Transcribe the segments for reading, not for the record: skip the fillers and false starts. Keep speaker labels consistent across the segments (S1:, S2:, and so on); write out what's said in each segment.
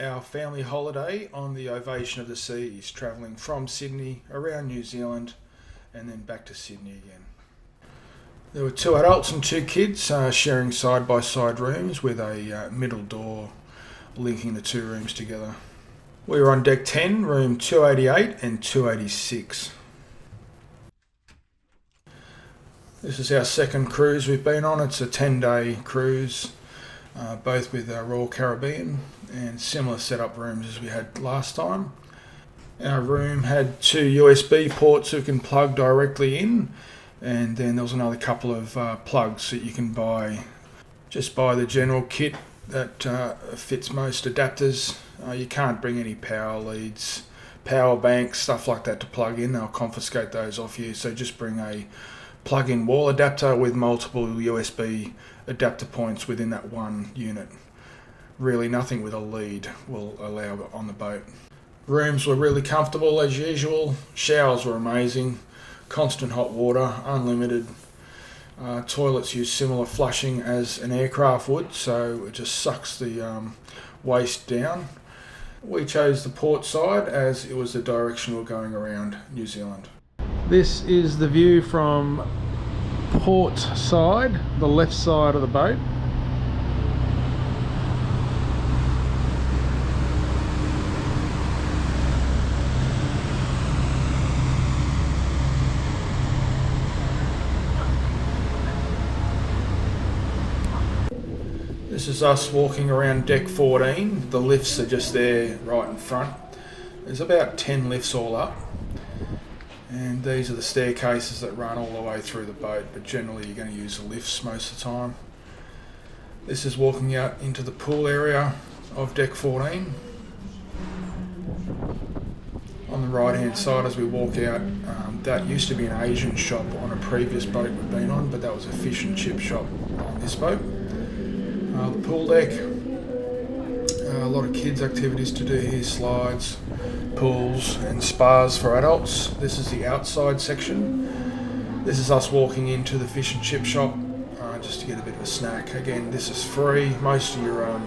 S1: our family holiday on the Ovation of the Seas, travelling from Sydney around New Zealand and then back to Sydney again. There were 2 adults and 2 kids sharing side-by-side rooms with a middle door linking the 2 rooms together. We were on deck 10, room 288 and 286. This is our second cruise we've been on. It's a 10-day cruise, both with Royal Caribbean, and similar setup rooms as we had last time. Our room had 2 USB ports you can plug directly in, and then there was another couple of plugs that you can buy. Just buy the general kit that fits most adapters. You can't bring any power leads, power banks, stuff like that to plug in. They'll confiscate those off you, so just bring a plug-in wall adapter with multiple USB adapter points within that one unit. Really nothing with a lead will allow on the boat. Rooms were really comfortable as usual. Showers were amazing. Constant hot water, unlimited. Toilets use similar flushing as an aircraft would, so it just sucks the waste down. We chose the port side as it was the direction we were going around New Zealand. This is the view from port side, the left side of the boat. This is us walking around deck 14. The lifts are just there right in front. There's about 10 lifts all up. And these are the staircases that run all the way through the boat, but generally you're going to use the lifts most of the time. This is walking out into the pool area of deck 14. On the right hand side as we walk out, that used to be an Asian shop on a previous boat we've been on, but that was a fish and chip shop on this boat. The pool deck, a lot of kids activities to do here, slides, pools and spas for adults. This is the outside section. This is us walking into the fish and chip shop just to get a bit of a snack. Again, this is free. Most of your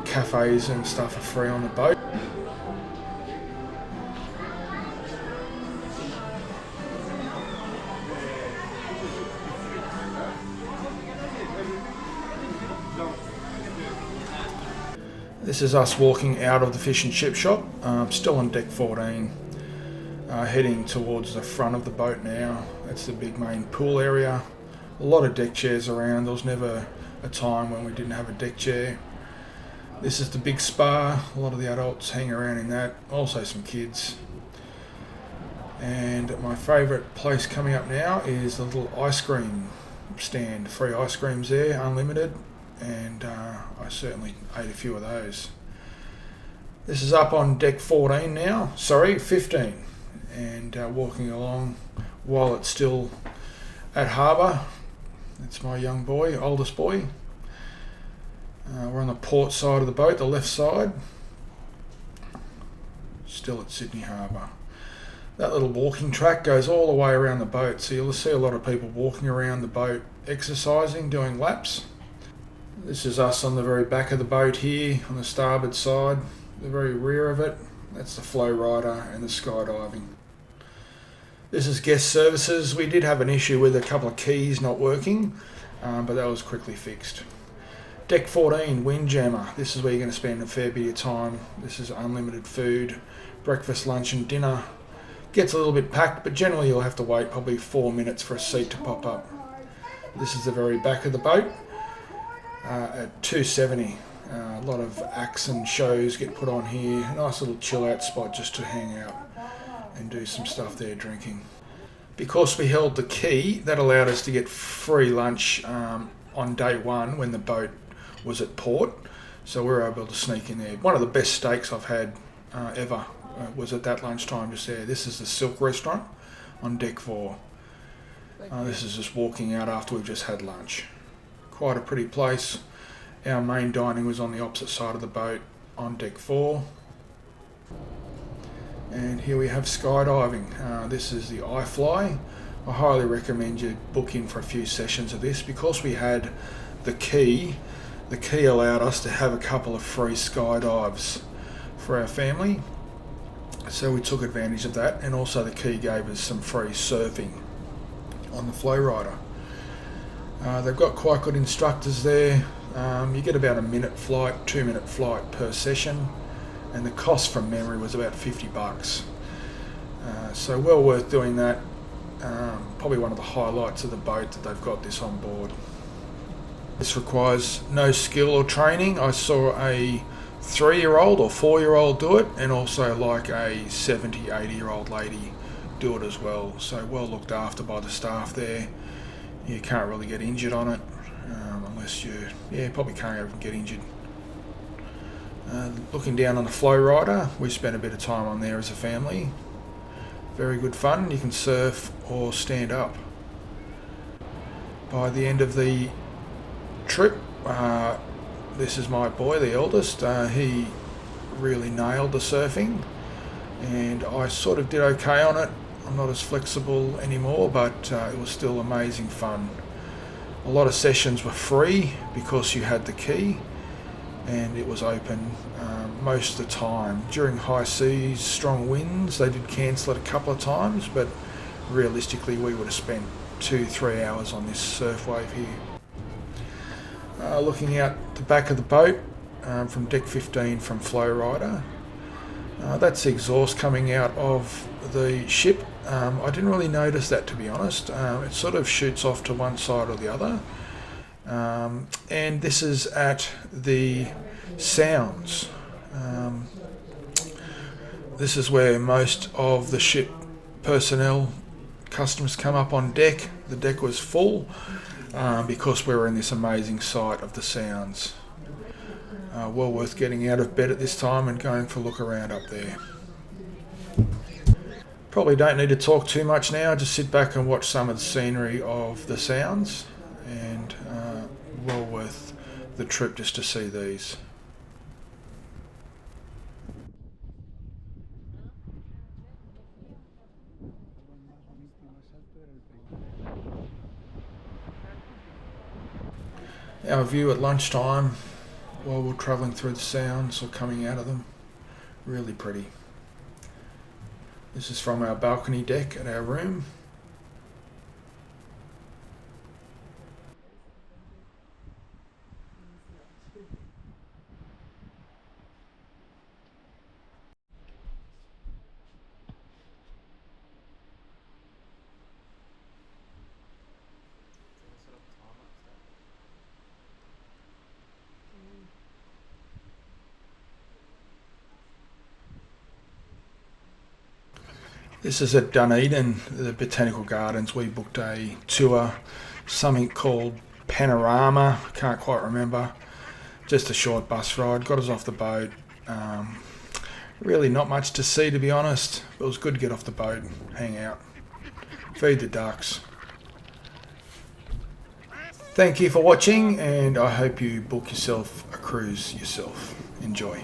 S1: cafes and stuff are free on the boat. This is us walking out of the fish and chip shop, still on deck 14, heading towards the front of the boat now. That's the big main pool area. A lot of deck chairs around. There was never a time when we didn't have a deck chair. This is the big spa. A lot of the adults hang around in that, also some kids. And my favourite place coming up now is the little ice cream stand. Free ice creams there, unlimited. And I certainly ate a few of those. This is up on deck 14 now, 15, and walking along while it's still at harbour. That's my young boy, oldest boy. We're on the port side of the boat, the left side, still at Sydney Harbour. That little walking track goes all the way around the boat, so you'll see a lot of people walking around the boat, exercising, doing laps. This is us on the very back of the boat here, on the starboard side, the very rear of it. That's the FlowRider and the skydiving. This is guest services. We did have an issue with a couple of keys not working, but that was quickly fixed. Deck 14, Windjammer. This is where you're going to spend a fair bit of time. This is unlimited food, breakfast, lunch and dinner. Gets a little bit packed, but generally you'll have to wait probably 4 minutes for a seat to pop up. This is the very back of the boat. At 270, a lot of acts and shows get put on here. Nice little chill out spot just to hang out and do some stuff there drinking. Because we held the key, that allowed us to get free lunch on day 1 when the boat was at port, so we were able to sneak in there. One of the best steaks I've had ever was at that lunchtime just there. This is the Silk restaurant on deck 4. This is just walking out after we've just had lunch. Quite a pretty place. Our main dining was on the opposite side of the boat on deck 4. And here we have skydiving. This is the iFly. I highly recommend you book in for a few sessions of this. Because we had the key, the key allowed us to have a couple of free skydives for our family, so we took advantage of that, and also the key gave us some free surfing on the FlowRider. They've got quite good instructors there. You get about a 2-minute flight per session, and the cost from memory was about $50. So well worth doing that. Probably one of the highlights of the boat that they've got this on board. This requires no skill or training. I saw a 3-year-old or 4-year-old do it, and also like a 70-80-year-old lady do it as well. So well looked after by the staff there. You can't really get injured on it, unless you probably can't even get injured. Looking down on the FlowRider, we spent a bit of time on there as a family. Very good fun. You can surf or stand up. By the end of the trip, this is my boy, the eldest. He really nailed the surfing, and I sort of did okay on it. I'm not as flexible anymore, but it was still amazing fun. A lot of sessions were free because you had the key, and it was open most of the time. During high seas, strong winds, they did cancel it a couple of times, but realistically we would have spent 2-3 hours on this surf wave here. Looking out the back of the boat from deck 15 from FlowRider, that's the exhaust coming out of the ship. I didn't really notice that, to be honest. It sort of shoots off to one side or the other. And this is at the sounds. This is where most of the ship personnel, customers come up on deck. The deck was full because we were in this amazing sight of the sounds. Well worth getting out of bed at this time and going for a look around up there. Probably don't need to talk too much now, just sit back and watch some of the scenery of the sounds, and well worth the trip just to see these. Our view at lunchtime while we're travelling through the sounds or coming out of them, really pretty. This is from our balcony deck at our room. This is at Dunedin, the Botanical Gardens. We booked a tour, something called Panorama, can't quite remember. Just a short bus ride, got us off the boat. Really not much to see, to be honest. It was good to get off the boat and hang out, feed the ducks. Thank you for watching, and I hope you book yourself a cruise yourself. Enjoy.